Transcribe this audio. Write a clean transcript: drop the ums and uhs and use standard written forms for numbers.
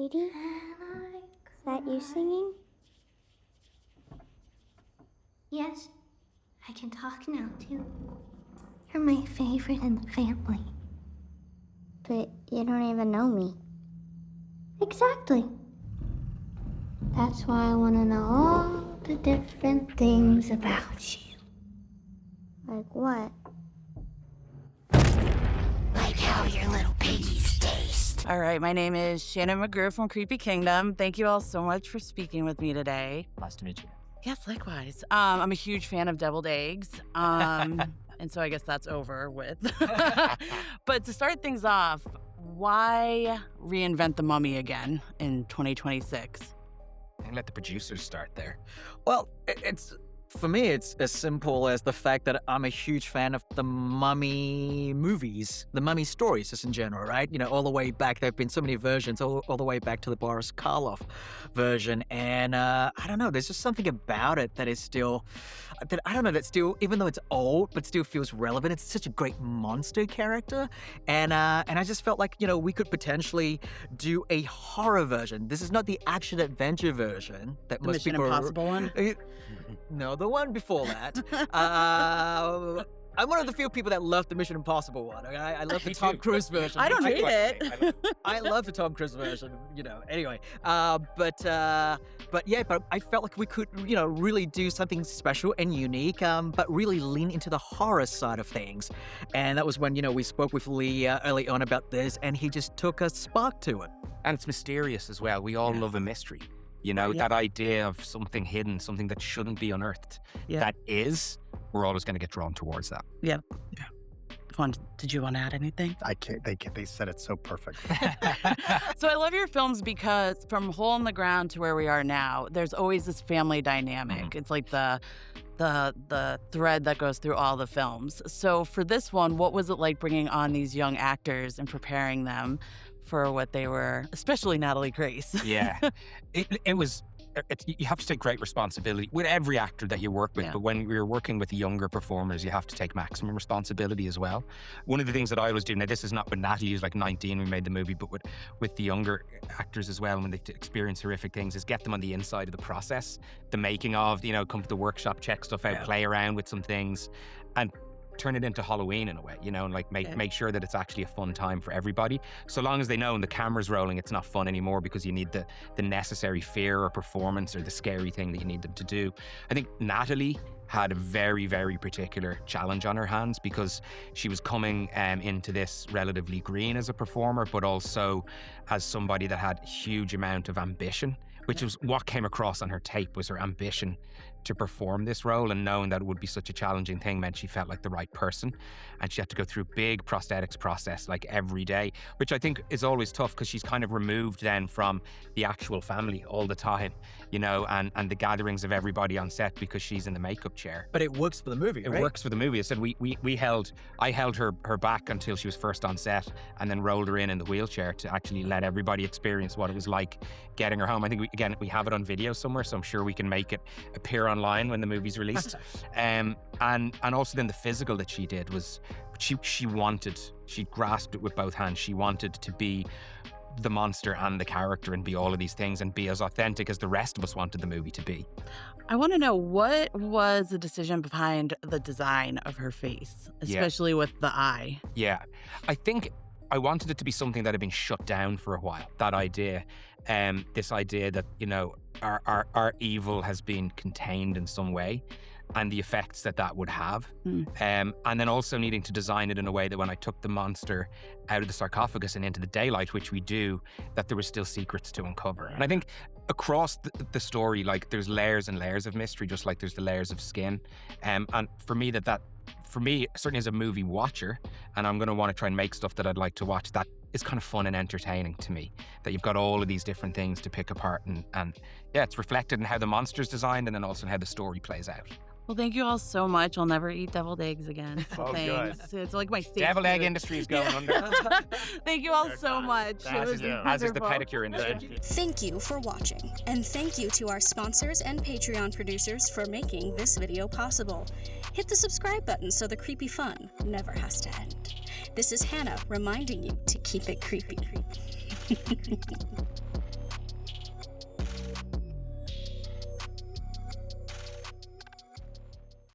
Sweetie, is that you singing? Yes, I can talk now, too. You're my favorite in the family. But you don't even know me. Exactly. That's why I want to know all the different things about you. Like what? Like how your little piggies taste. All right, my name is Shannon McGrew from Creepy Kingdom. Thank you all so much for speaking with me today. Nice to meet you. Yes, likewise. I'm a huge fan of deviled eggs. And so I guess that's over with. But to start things off, why reinvent the mummy again in 2026? And let the producers start there. Well, for me, it's as simple as the fact that I'm a huge fan of the mummy movies, the mummy stories just in general, right? You know, all the way back, there have been so many versions, all the way back to the Boris Karloff version. And I don't know, there's just something about it that is still, that still, even though it's old, but still feels relevant. It's such a great monster character. And I just felt like, you know, we could potentially do a horror version. This is not the action-adventure version that The most Mission people... Impossible one? No, the one before that. I'm one of the few people that love the Mission Impossible one. Okay? I love the Tom Cruise version. I don't hate it. I love the Tom Cruise version, you know. Anyway, but I felt like we could, you know, really do something special and unique, but really lean into the horror side of things. And that was when, you know, we spoke with Lee early on about this, and he just took a spark to it. And it's mysterious as well. We all love a mystery. You know, that idea of something hidden, something that shouldn't be unearthed. Yeah. That is, we're always going to get drawn towards that. Yeah. Did you want to add anything? I can't. They said it so perfectly. So I love your films because from Hole in the Ground to where we are now, there's always this family dynamic. Mm-hmm. It's like the thread that goes through all the films. So for this one, what was it like bringing on these young actors and preparing them for what they were, especially Natalie Grace? Yeah. You have to take great responsibility with every actor that you work with, but when you're working with younger performers, you have to take maximum responsibility as well. One of the things that I always do, now this is not with Natalie, who's like 19 when we made the movie, but with the younger actors as well, when they experience horrific things, is get them on the inside of the process, the making of, you know, come to the workshop, check stuff out, play around with some things, and turn it into Halloween in a way, you know, and like make sure that it's actually a fun time for everybody. So long as they know when the camera's rolling, it's not fun anymore because you need the necessary fear or performance or the scary thing that you need them to do. I think Natalie had a very, very particular challenge on her hands because she was coming into this relatively green as a performer, but also as somebody that had a huge amount of ambition, which was what came across on her tape, was her ambition to perform this role, and knowing that it would be such a challenging thing meant she felt like the right person, and she had to go through big prosthetics process like every day, which I think is always tough because she's kind of removed then from the actual family all the time, you know, and the gatherings of everybody on set because she's in the makeup chair. But it works for the movie, right? It works for the movie. I said I held her back until she was first on set and then rolled her in the wheelchair to actually let everybody experience what it was like getting her home. I think we have it on video somewhere, so I'm sure we can make it appear online when the movie's released. And also then the physical that she did was she grasped it with both hands. She wanted to be the monster and the character and be all of these things and be as authentic as the rest of us wanted the movie to be. I want to know, what was the decision behind the design of her face, especially with the eye? Yeah, I think I wanted it to be something that had been shut down for a while, that idea. This idea that, you know, our evil has been contained in some way and the effects that would have. And then also needing to design it in a way that when I took the monster out of the sarcophagus and into the daylight, which we do, that there were still secrets to uncover. And I think across the story, like there's layers and layers of mystery, just like there's the layers of skin. And for me, for me, certainly as a movie watcher, and I'm going to want to try and make stuff that I'd like to watch, that is kind of fun and entertaining to me, that you've got all of these different things to pick apart, and yeah, it's reflected in how the monster's designed and then also in how the story plays out. Well, thank you all so much. I'll never eat deviled eggs again. Oh, thanks. It's like my favorite. Devil egg industry is going under. Thank you all so much. As is the pedicure industry. Thank you for watching, and thank you to our sponsors and Patreon producers for making this video possible. Hit the subscribe button so the creepy fun never has to end. This is Hannah reminding you to keep it creepy.